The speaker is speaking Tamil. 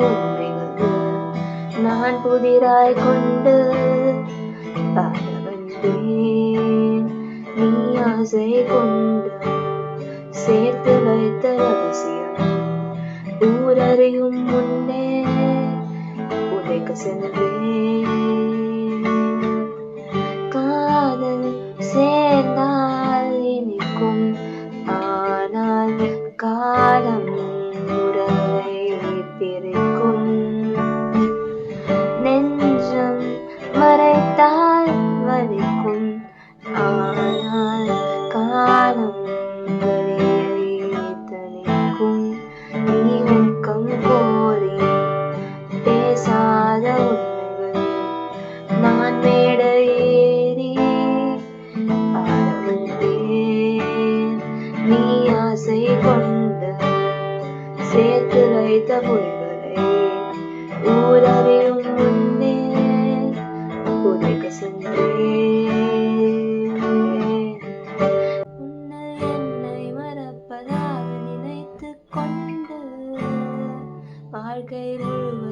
உண்மைகள் நான் புதிராய் கொண்டு பாட வந்தேன். நீ ஆசை கொண்டு சேர்த்து வைத்த ரகசியம் ஊரறியும் முன்னே உதைக்க சென்றேன். காதல் சேர்ந்தால் இனிக்கும், ஆனால் காலம் உறவை பிரிக்கும். நெஞ்சம் மறைத்தால் வலிக்கும், ஆனால் காலம் வலியை தணிக்கும். நீ ஊக்கம் கோரி பேசாத உண்மைகள் நான் மேடை ஏறி பாட வந்தேன். நீ ஆசை கொண்டு சேர்த்து வைத்த பொய்களை ஊரறியும் முன்னே உதைக்க சென்றேன். உன்னை என்னை மறப்பதாக நினைத்து கொண்டு வாழ்க்கை முழுவதும்